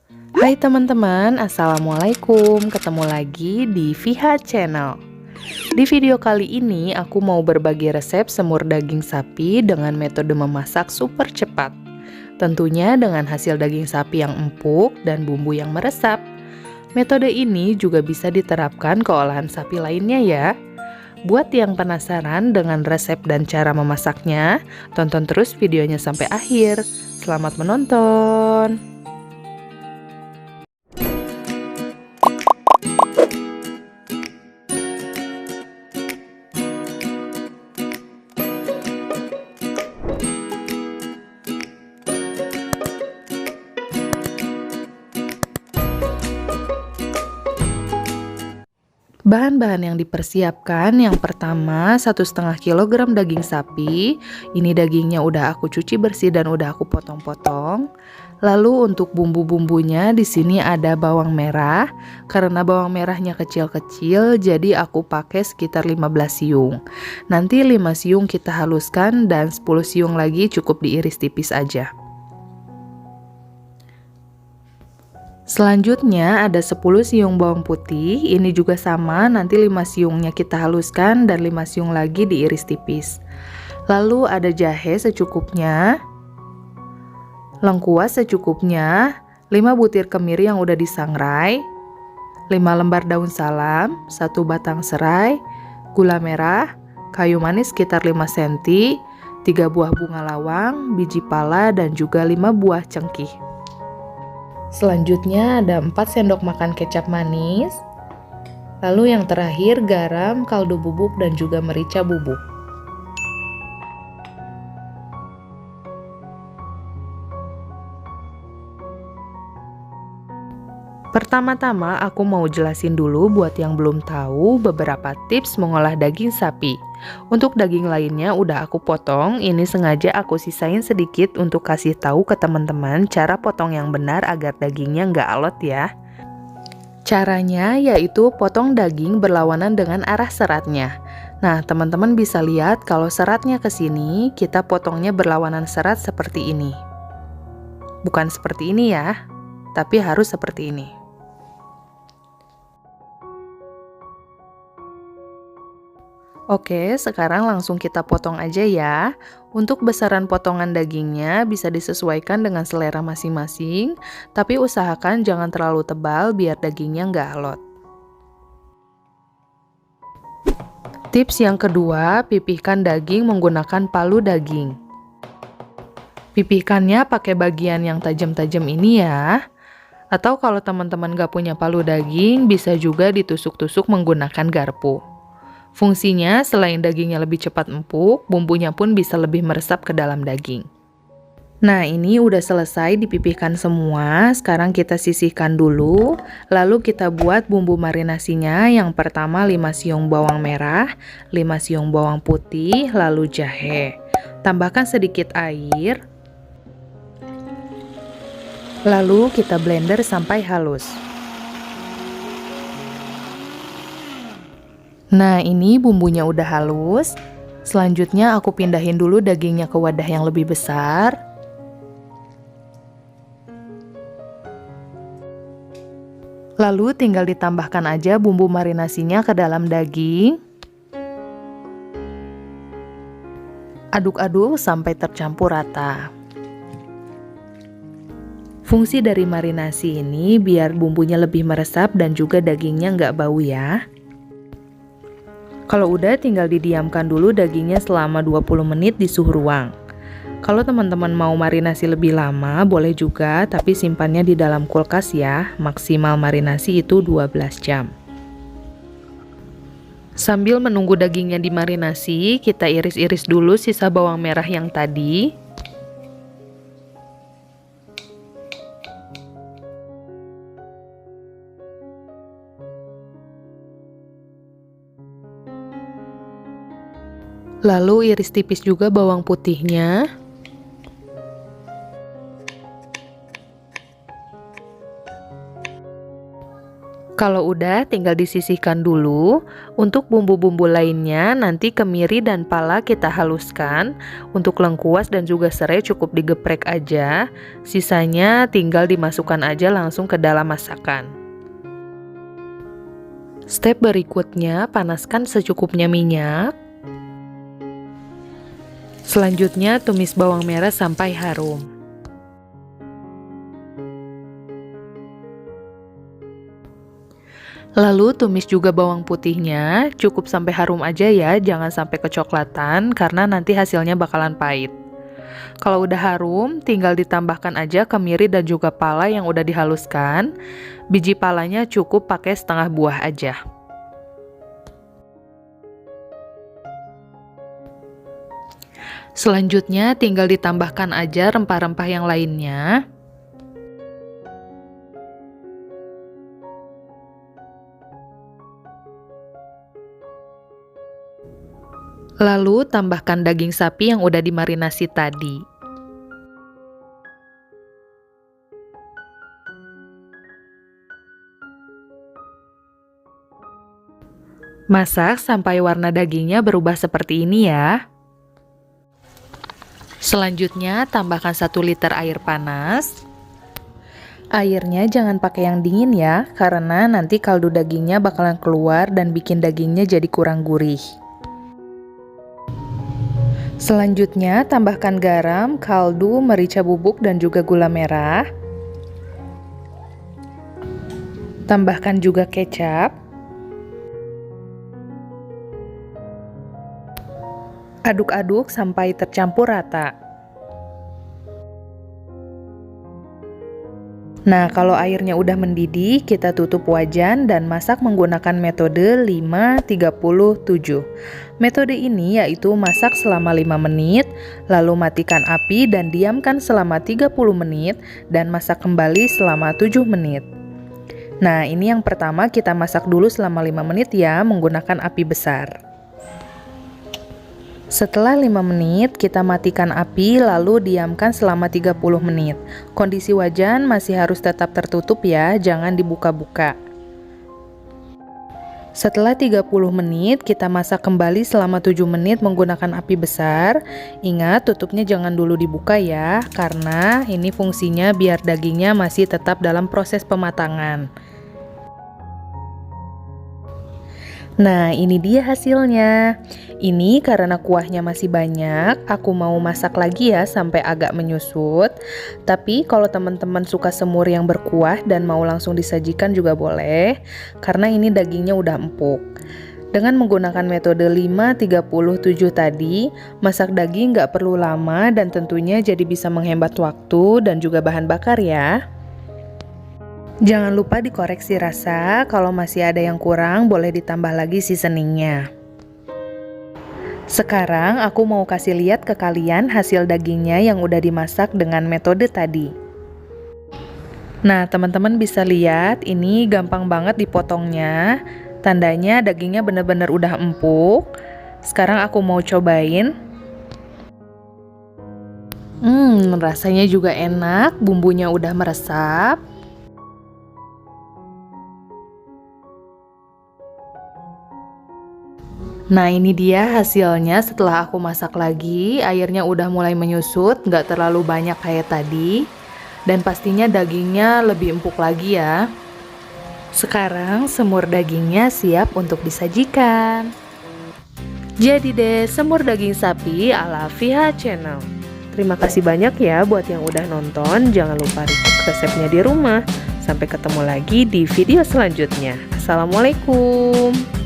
Hai teman-teman, Assalamualaikum. Ketemu lagi di Viha Channel. Di video kali ini aku mau berbagi resep semur daging sapi dengan metode memasak super cepat. Tentunya dengan hasil daging sapi yang empuk dan bumbu yang meresap. Metode ini juga bisa diterapkan ke olahan sapi lainnya ya. Buat yang penasaran dengan resep dan cara memasaknya, tonton terus videonya sampai akhir. Selamat menonton! Bahan-bahan yang dipersiapkan, yang pertama 1,5 kg daging sapi. Ini dagingnya udah aku cuci bersih dan udah aku potong-potong. Lalu untuk bumbu-bumbunya di sini ada bawang merah. Karena bawang merahnya kecil-kecil, jadi aku pakai sekitar 15 siung. Nanti 5 siung kita haluskan dan 10 siung lagi cukup diiris tipis aja. Selanjutnya ada 10 siung bawang putih, ini juga sama, nanti 5 siungnya kita haluskan dan 5 siung lagi diiris tipis. Lalu ada jahe secukupnya, lengkuas secukupnya, 5 butir kemiri yang udah disangrai, 5 lembar daun salam, 1 batang serai, gula merah, kayu manis sekitar 5 cm, 3 buah bunga lawang, biji pala, dan juga 5 buah cengkih. Selanjutnya ada 4 sendok makan kecap manis. Lalu yang terakhir garam, kaldu bubuk, dan juga merica bubuk. Pertama-tama aku mau jelasin dulu buat yang belum tahu beberapa tips mengolah daging sapi. Untuk daging lainnya udah aku potong, ini sengaja aku sisain sedikit untuk kasih tahu ke teman-teman cara potong yang benar agar dagingnya nggak alot ya. Caranya yaitu potong daging berlawanan dengan arah seratnya. Nah, teman-teman bisa lihat kalau seratnya ke sini, kita potongnya berlawanan serat seperti ini. Bukan seperti ini ya, tapi harus seperti ini. Oke, sekarang langsung kita potong aja ya. Untuk besaran potongan dagingnya bisa disesuaikan dengan selera masing-masing, tapi usahakan jangan terlalu tebal biar dagingnya nggak alot. Tips yang kedua, pipihkan daging menggunakan palu daging. Pipihkannya pakai bagian yang tajam-tajam ini ya. Atau kalau teman-teman nggak punya palu daging, bisa juga ditusuk-tusuk menggunakan garpu. Fungsinya, selain dagingnya lebih cepat empuk, bumbunya pun bisa lebih meresap ke dalam daging. Nah, ini udah selesai dipipihkan semua. Sekarang kita sisihkan dulu. Lalu kita buat bumbu marinasinya. Yang pertama 5 siung bawang merah, 5 siung bawang putih, lalu jahe. Tambahkan sedikit air. Lalu kita blender sampai halus. Nah, ini bumbunya udah halus. Selanjutnya aku pindahin dulu dagingnya ke wadah yang lebih besar. Lalu tinggal ditambahkan aja bumbu marinasinya ke dalam daging. Aduk-aduk sampai tercampur rata. Fungsi dari marinasi ini biar bumbunya lebih meresap dan juga dagingnya nggak bau ya. Kalau udah tinggal didiamkan dulu dagingnya selama 20 menit di suhu ruang. Kalau teman-teman mau marinasi lebih lama boleh juga, tapi simpannya di dalam kulkas ya. Maksimal marinasi itu 12 jam. Sambil menunggu dagingnya dimarinasi, kita iris-iris dulu sisa bawang merah yang tadi. Lalu iris tipis juga bawang putihnya. Kalau udah, tinggal disisihkan dulu. Untuk bumbu-bumbu lainnya, nanti kemiri dan pala kita haluskan. Untuk lengkuas dan juga serai cukup digeprek aja. Sisanya tinggal dimasukkan aja langsung ke dalam masakan. Step berikutnya, panaskan secukupnya minyak. Selanjutnya, tumis bawang merah sampai harum. Lalu tumis juga bawang putihnya, cukup sampai harum aja ya, jangan sampai kecoklatan karena nanti hasilnya bakalan pahit. Kalau udah harum, tinggal ditambahkan aja kemiri dan juga pala yang udah dihaluskan. Biji palanya cukup pakai setengah buah aja. Selanjutnya tinggal ditambahkan aja rempah-rempah yang lainnya. Lalu tambahkan daging sapi yang udah dimarinasi tadi. Masak sampai warna dagingnya berubah seperti ini ya. Selanjutnya tambahkan 1 liter air panas. Airnya jangan pakai yang dingin ya, karena nanti kaldu dagingnya bakalan keluar dan bikin dagingnya jadi kurang gurih. Selanjutnya tambahkan garam, kaldu, merica bubuk dan juga gula merah. Tambahkan juga kecap. Aduk-aduk sampai tercampur rata. Nah, kalau airnya udah mendidih, kita tutup wajan dan masak menggunakan metode 5-30-7. Metode ini yaitu masak selama 5 menit, lalu matikan api dan diamkan selama 30 menit, dan masak kembali selama 7 menit. Nah, ini yang pertama kita masak dulu selama 5 menit ya, menggunakan api besar. Setelah 5 menit, kita matikan api lalu diamkan selama 30 menit. Kondisi wajan masih harus tetap tertutup ya, jangan dibuka-buka. Setelah 30 menit, kita masak kembali selama 7 menit menggunakan api besar. Ingat, tutupnya jangan dulu dibuka ya, karena ini fungsinya biar dagingnya masih tetap dalam proses pematangan. Nah, ini dia hasilnya. Ini karena kuahnya masih banyak, aku mau masak lagi ya sampai agak menyusut. Tapi kalau teman-teman suka semur yang berkuah dan mau langsung disajikan juga boleh, karena ini dagingnya udah empuk. Dengan menggunakan metode 5-30-7 tadi, masak daging nggak perlu lama dan tentunya jadi bisa menghemat waktu dan juga bahan bakar ya. Jangan lupa dikoreksi rasa, kalau masih ada yang kurang boleh ditambah lagi seasoningnya. Sekarang aku mau kasih lihat ke kalian hasil dagingnya yang udah dimasak dengan metode tadi. Nah, teman-teman bisa lihat ini gampang banget dipotongnya. Tandanya dagingnya bener-bener udah empuk. Sekarang aku mau cobain. Rasanya juga enak, bumbunya udah meresap. Nah, ini dia hasilnya setelah aku masak lagi. Airnya udah mulai menyusut, nggak terlalu banyak kayak tadi. Dan pastinya dagingnya lebih empuk lagi ya. Sekarang semur dagingnya siap untuk disajikan. Jadi deh, semur daging sapi ala Fiha Channel. Terima kasih banyak ya buat yang udah nonton. Jangan lupa request resepnya di rumah. Sampai ketemu lagi di video selanjutnya. Assalamualaikum.